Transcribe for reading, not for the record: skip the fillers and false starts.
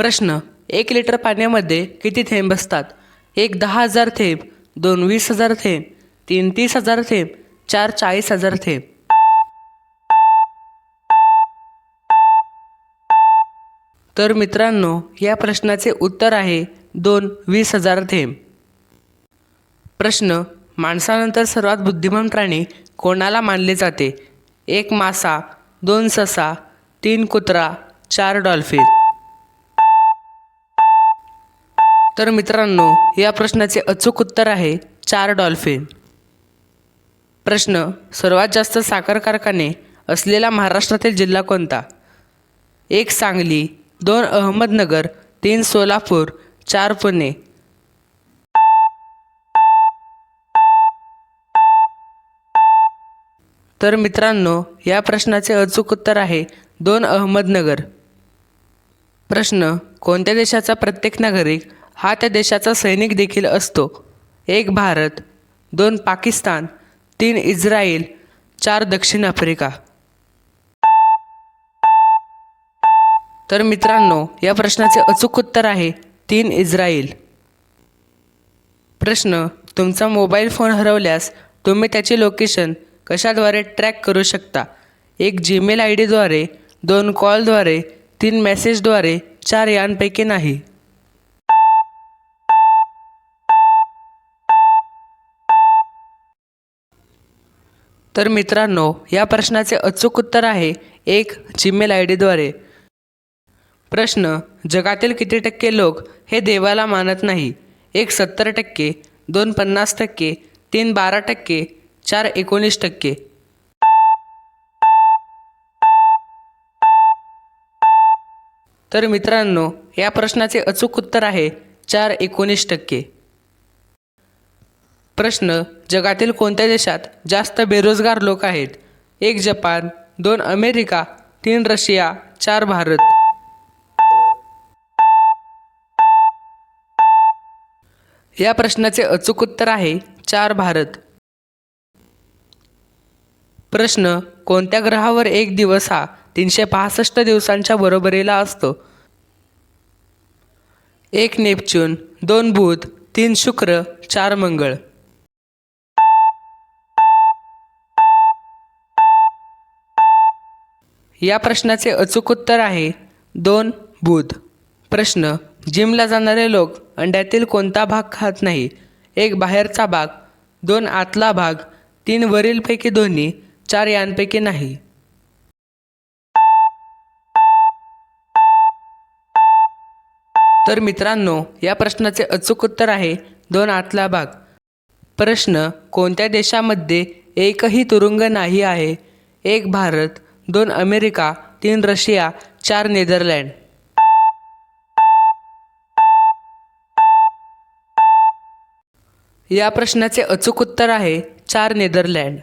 प्रश्न, 1 लिटर पाण्यामध्ये किती थेंब असतात? 1 10,000 थेंब, 2 20,000 थेंब, 3 30,000 थेंब, 4 40,000 थेंब. तर मित्रांनो, या प्रश्नाचे उत्तर आहे 2 20,000 थेंब. प्रश्न, माणसानंतर सर्वात बुद्धिमान प्राणी कोणाला मानले जाते? 1 मासा, 2 ससा, 3 कुत्रा, 4 डॉल्फिन. तर मित्रांनो, या प्रश्नाचे अचूक उत्तर आहे 4 डॉल्फिन. प्रश्न, सर्वात जास्त साखर कारखाने असलेला महाराष्ट्रातील जिल्हा कोणता? 1 सांगली, 2 अहमदनगर, 3 सोलापूर, 4 पुणे. तर मित्रांनो, या प्रश्नाचे अचूक उत्तर आहे 2 अहमदनगर. प्रश्न, कोणत्या देशाचा प्रत्येक नागरिक हा त्या देशाचा सैनिक देखील असतो? 1 भारत, 2 पाकिस्तान, 3 इस्रायल, 4 दक्षिण आफ्रिका. तर मित्रांनो, या प्रश्नाचे अचूक उत्तर आहे 3 इस्रायल. प्रश्न, तुमचा मोबाईल फोन हरवल्यास तुम्ही त्याचे लोकेशन कशाद्वारे ट्रॅक करू शकता? 1 जीमेल ID द्वारे, 2 कॉलद्वारे, 3 मेसेजद्वारे, 4 यांपैकी नाही. तर मित्रांनो, या प्रश्नाचे अचूक उत्तर आहे 1 जीमेल ID द्वारे. प्रश्न, जगातील किती टक्के लोक हे देवाला मानत नाही? 1 70%, 2 50%, 3 12%, 4 19%. तर मित्रांनो, या प्रश्नाचे अचूक उत्तर आहे 4 19%. प्रश्न, जगातील कोणत्या देशात जास्त बेरोजगार लोक आहेत? 1 जपान, 2 अमेरिका, 3 रशिया, 4 भारत. या प्रश्नाचे अचूक उत्तर आहे 4 भारत. प्रश्न, कोणत्या ग्रहावर एक दिवस हा 365 दिवसांच्या बरोबरीला असतो? 1 नेपच्यून, 2 बुध, 3 शुक्र, 4 मंगळ. या प्रश्नाचे अचूक उत्तर आहे 2 बुध. प्रश्न, जिमला जाणारे लोक अंड्यातील कोणता भाग खात नाही? 1 बाहेरचा भाग, 2 आतला भाग, 3 वरीलपैकी दोन्ही, 4 यांपैकी नाही. तर मित्रांनो, या प्रश्नाचे अचूक उत्तर आहे 2 आतला भाग. प्रश्न, कोणत्या देशामध्ये एकही तुरुंग नाही आहे? 1 भारत, 2 अमेरिका, 3 रशिया, 4 नेदरलँड. या प्रश्नाचे अचूक उत्तर आहे 4 नेदरलँड.